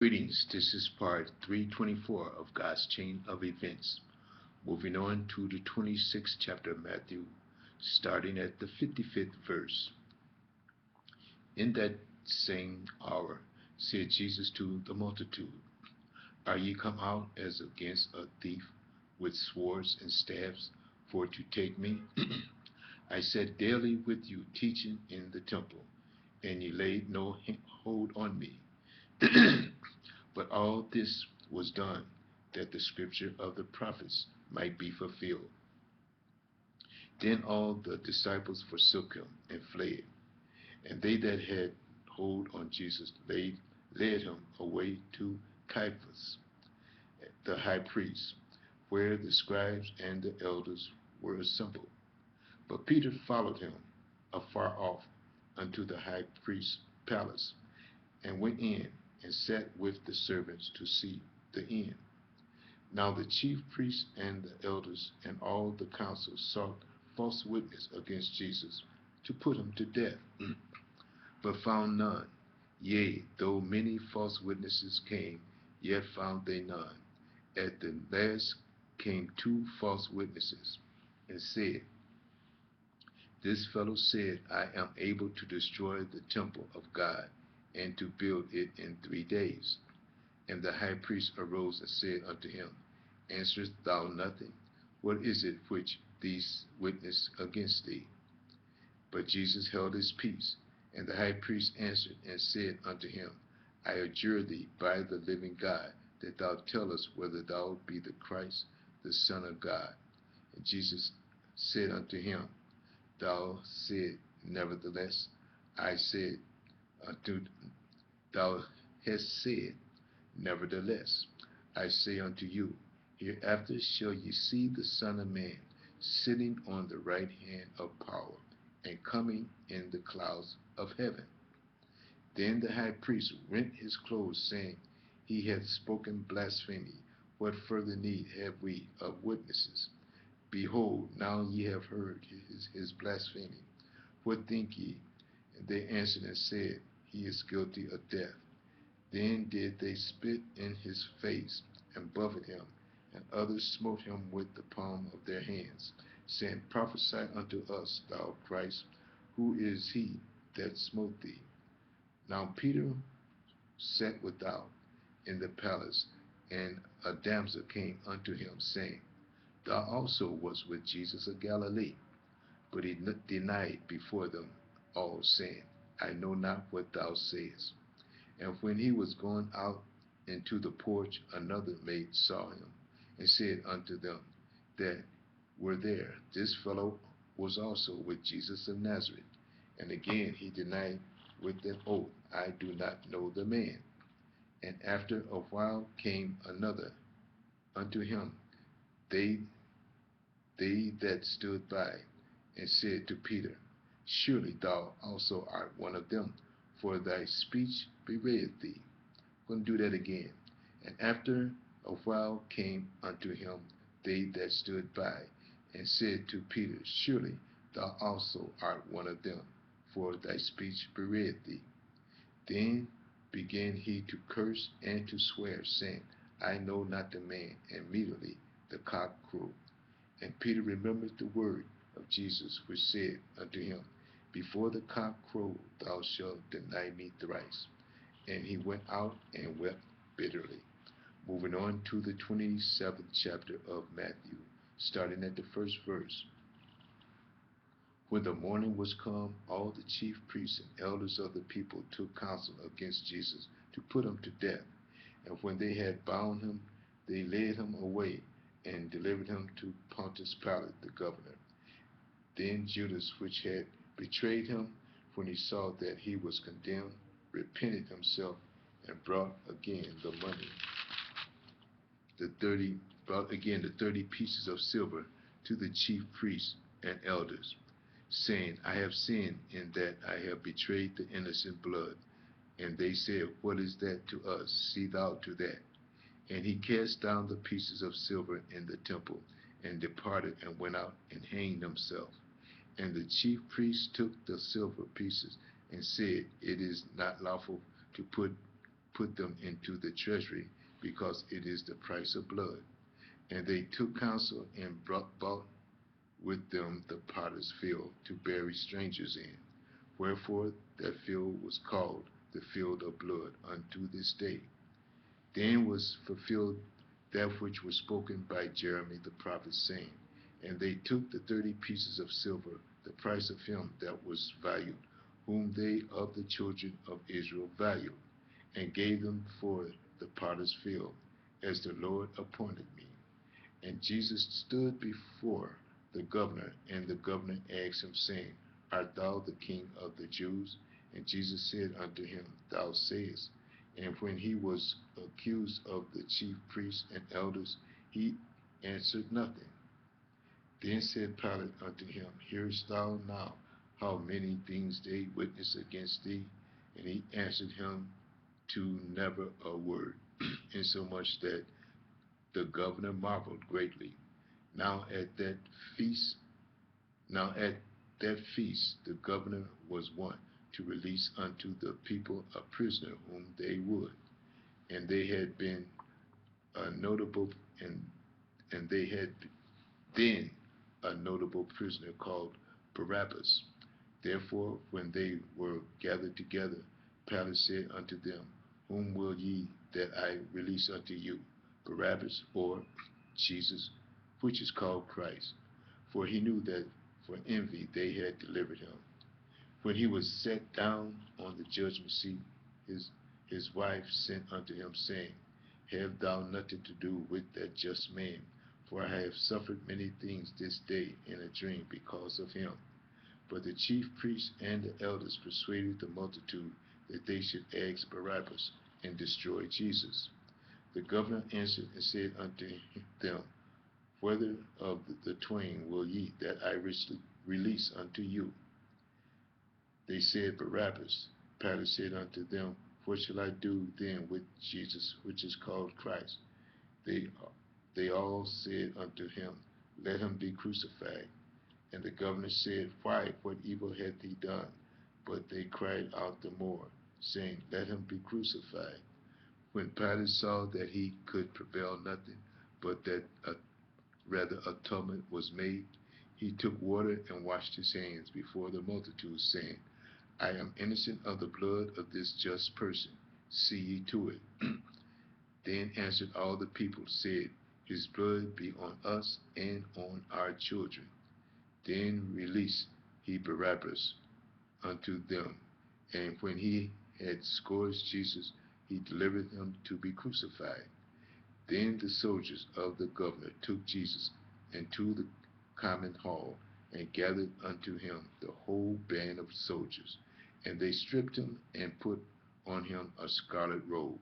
Greetings, this is part 324 of God's Chain of Events. Moving on to the 26th chapter of Matthew, starting at the 55th verse. In that same hour said Jesus to the multitude, Are ye come out as against a thief with swords and staves for to take me? I sat daily with you teaching in the temple, and ye laid no hold on me. But all this was done that the scripture of the prophets might be fulfilled. Then all the disciples forsook him and fled. And they that had hold on Jesus led him away to Caiaphas, the high priest, where the scribes and the elders were assembled. But Peter followed him afar off unto the high priest's palace, and went in and sat with the servants to see the end. Now the chief priests and the elders and all the council sought false witness against Jesus to put him to death, but found none. Yea, though many false witnesses came, yet found they none. At the last came two false witnesses, and said, This fellow said, I am able to destroy the temple of God, and to build it in 3 days. And the high priest arose and said unto him, Answerest thou nothing? What is it which these witness against thee? But Jesus held his peace. And the high priest answered and said unto him, I adjure thee by the living God, that thou tell us whether thou be the Christ, the Son of God. And Jesus said unto him, Thou said, Nevertheless, I said unto thou hast said, Nevertheless, I say unto you, hereafter shall ye see the Son of Man sitting on the right hand of power, and coming in the clouds of heaven. Then the high priest rent his clothes, saying, He hath spoken blasphemy. What further need have we of witnesses? Behold, now ye have heard his blasphemy. What think ye? And they answered and said, He is guilty of death. Then did they spit in his face, and buffet him, and others smote him with the palm of their hands, saying, Prophesy unto us, thou Christ, who is he that smote thee? Now Peter sat without in the palace, and a damsel came unto him, saying, Thou also wast with Jesus of Galilee. But he denied before them all, saying, I know not what thou sayest. And when he was gone out into the porch, another maid saw him, and said unto them that were there, This fellow was also with Jesus of Nazareth. And again he denied with an oath, I do not know the man. And after a while came another unto him, they that stood by, and said to Peter, Surely thou also art one of them, for thy speech bewrayeth thee. I'm going to do that again. And after a while came unto him they that stood by, and said to Peter, Surely thou also art one of them, for thy speech bewrayeth thee. Then began he to curse and to swear, saying, I know not the man. And immediately the cock crowed. And Peter remembered the word of Jesus, which said unto him, Before the cock crow, thou shalt deny me thrice. And he went out and wept bitterly. Moving on to the 27th chapter of Matthew, starting at the first verse. When the morning was come, all the chief priests and elders of the people took counsel against Jesus to put him to death. And when they had bound him, they led him away and delivered him to Pontius Pilate the governor. Then Judas, which had betrayed him, when he saw that he was condemned, repented himself, and brought again the 30 pieces of silver to the chief priests and elders, saying, I have sinned in that I have betrayed the innocent blood. And they said, What is that to us? See thou to that. And he cast down the pieces of silver in the temple, and departed, and went out and hanged himself. And the chief priests took the silver pieces, and said, It is not lawful to put put them into the treasury, because it is the price of blood. And they took counsel and bought with them the potter's field to bury strangers in. Wherefore that field was called the field of blood unto this day. Then was fulfilled that which was spoken by Jeremy the prophet, saying, And they took the 30 pieces of silver, the price of him that was valued, whom they of the children of Israel valued, and gave them for the potter's field, as the Lord appointed me. And Jesus stood before the governor, and the governor asked him, saying, Art thou the King of the Jews? And Jesus said unto him, Thou sayest. And when he was accused of the chief priests and elders, he answered nothing. Then said Pilate unto him, Hearest thou now how many things they witness against thee? And he answered him to never a word, insomuch that the governor marveled greatly. Now at that feast, the governor was wont to release unto the people a prisoner whom they would. And they had been a notable and they had then a notable prisoner called Barabbas. Therefore, when they were gathered together, Pilate said unto them, Whom will ye that I release unto you, Barabbas or Jesus, which is called Christ? For he knew that for envy they had delivered him. When he was set down on the judgment seat, his wife sent unto him, saying, Have thou nothing to do with that just man? For I have suffered many things this day in a dream because of him. But the chief priests and the elders persuaded the multitude that they should ask Barabbas and destroy Jesus. The governor answered and said unto them, Whether of the twain will ye that I release unto you? They said, Barabbas. Pilate said unto them, What shall I do then with Jesus, which is called Christ? They all said unto him, Let him be crucified. And the governor said, Why, what evil hath he done? But they cried out the more, saying, Let him be crucified. When Pilate saw that he could prevail nothing, but that rather a tumult was made, he took water and washed his hands before the multitude, saying, I am innocent of the blood of this just person. See ye to it. Then answered all the people, said, His blood be on us and on our children. Then released he Barabbas unto them. And when he had scourged Jesus, he delivered him to be crucified. Then the soldiers of the governor took Jesus into the common hall, and gathered unto him the whole band of soldiers. And they stripped him, and put on him a scarlet robe.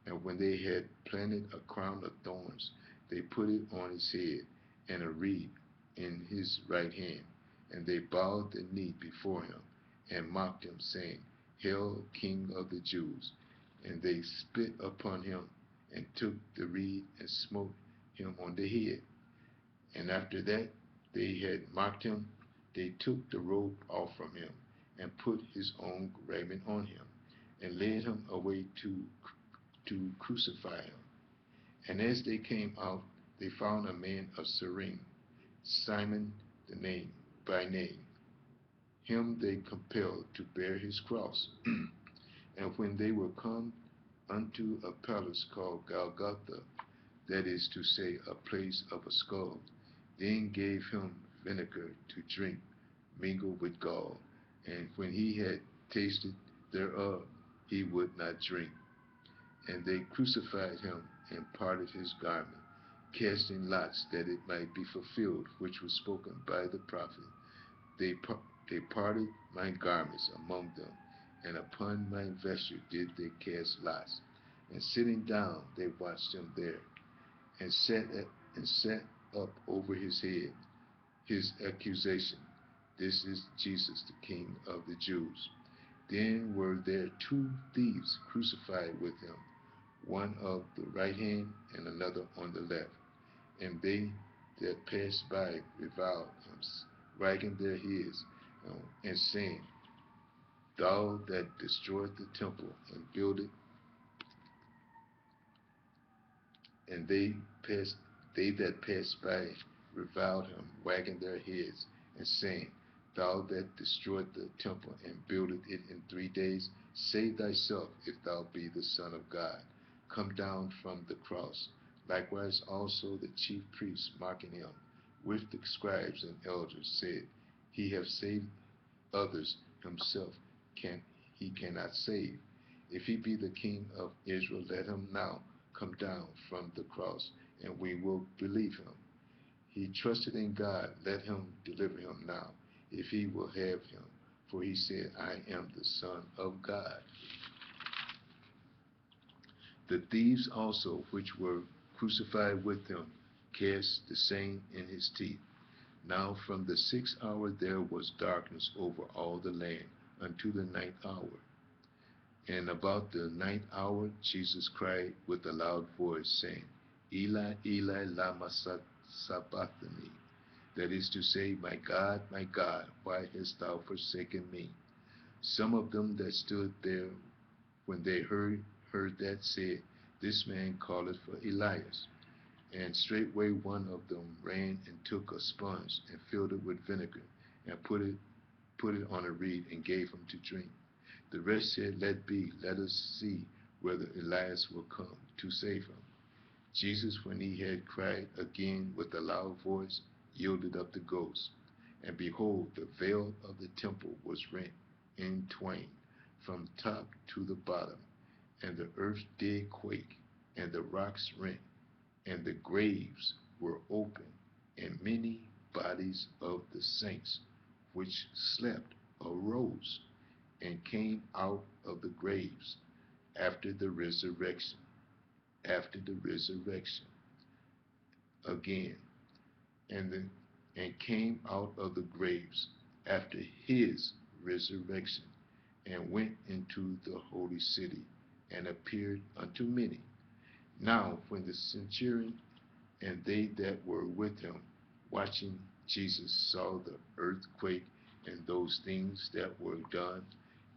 And when they had planted a crown of thorns, they put it on his head, and a reed in his right hand. And they bowed the knee before him, and mocked him, saying, Hail, King of the Jews! And they spit upon him, and took the reed, and smote him on the head. And after that they had mocked him, they took the robe off from him, and put his own raiment on him, and led him away to crucify him. And as they came out, they found a man of Cyrene, Simon by name. Him they compelled to bear his cross. And when they were come unto a palace called Golgotha, that is to say, a place of a skull, then gave him vinegar to drink, mingled with gall. And when he had tasted thereof, he would not drink. And they crucified him, and parted his garment, casting lots, that it might be fulfilled, which was spoken by the prophet. They parted my garments among them, and upon my vesture did they cast lots. And sitting down, they watched him there, and set up over his head his accusation, This is Jesus, the King of the Jews. Then were there 2 thieves crucified with him, one of the right hand and another on the left. And they that passed by reviled him, wagging their heads, and saying, Thou that destroyed the temple and builded And passed, they that passed by reviled him, wagging their heads, and saying, Thou that destroyed the temple and builded it in 3 days, save thyself, if thou be the Son of God. Come down from the cross. Likewise also the chief priests, mocking him, with the scribes and elders, said, He hath saved others, himself he cannot save. If he be the King of Israel, let him now come down from the cross, and we will believe him. He trusted in God, let him deliver him now, if he will have him. For he said, I am the Son of God. The thieves also, which were crucified with him, cast the same in his teeth. Now from the 6th hour there was darkness over all the land unto the 9th hour. And about the 9th hour Jesus cried with a loud voice, saying, Eli, Eli, lama sabachthani. That is to say, my God, why hast thou forsaken me? Some of them that stood there, when they heard that, said, This man calleth for Elias. And straightway one of them ran and took a sponge, and filled it with vinegar, and put it on a reed, and gave him to drink. The rest said, Let be, let us see whether Elias will come to save him. Jesus, when he had cried again with a loud voice, yielded up the ghost. And behold, the veil of the temple was rent in twain, from top to the bottom, and the earth did quake, and the rocks rent, and the graves were open, and many bodies of the saints which slept arose, and came out of the graves after the resurrection again, and came out of the graves after his resurrection, and went into the holy city, and appeared unto many. Now when the centurion and they that were with him, watching Jesus, saw the earthquake and those things that were done,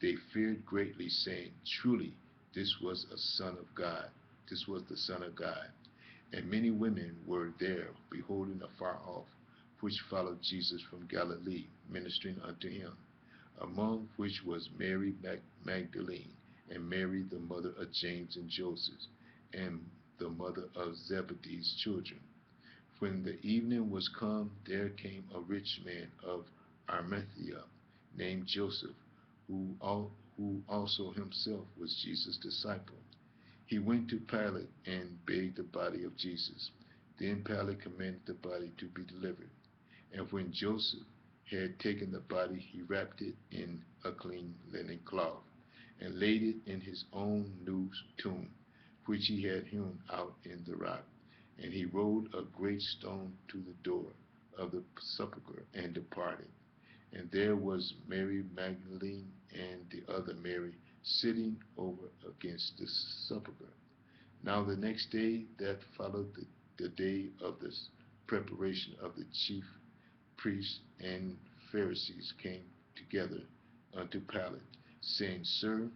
they feared greatly, saying, Truly, this was a Son of God. This was the Son of God. And many women were there, beholding afar off, which followed Jesus from Galilee, ministering unto him, among which was Mary Magdalene, and Mary the mother of James and Joseph, and the mother of Zebedee's children. When the evening was come, there came a rich man of Arimathea, named Joseph, who also himself was Jesus' disciple. He went to Pilate and begged the body of Jesus. Then Pilate commanded the body to be delivered. And when Joseph had taken the body, he wrapped it in a clean linen cloth, and laid it in his own new tomb, which he had hewn out in the rock. And he rolled a great stone to the door of the sepulchre, and departed. And there was Mary Magdalene and the other Mary sitting over against the sepulchre. Now the next day that followed the day of the preparation of the chief priests and Pharisees came together unto Pilate, saying, Sir,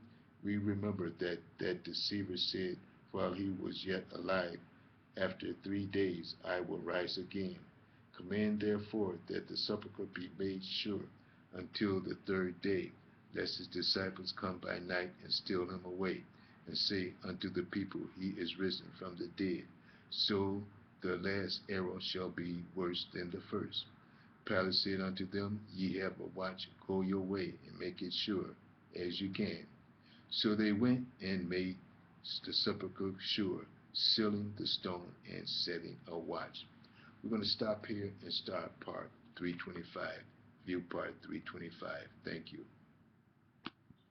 we remember that deceiver said, while he was yet alive, After 3 days I will rise again. Command therefore that the sepulchre be made sure until the 3rd day, lest his disciples come by night and steal him away, and say unto the people, He is risen from the dead. So the last arrow shall be worse than the first. Pilate said unto them, Ye have a watch, go your way, and make it sure, as you can. So they went and made the sepulchre sure, sealing the stone and setting a watch. We're going to stop here and start part 325. View part 325. Thank you.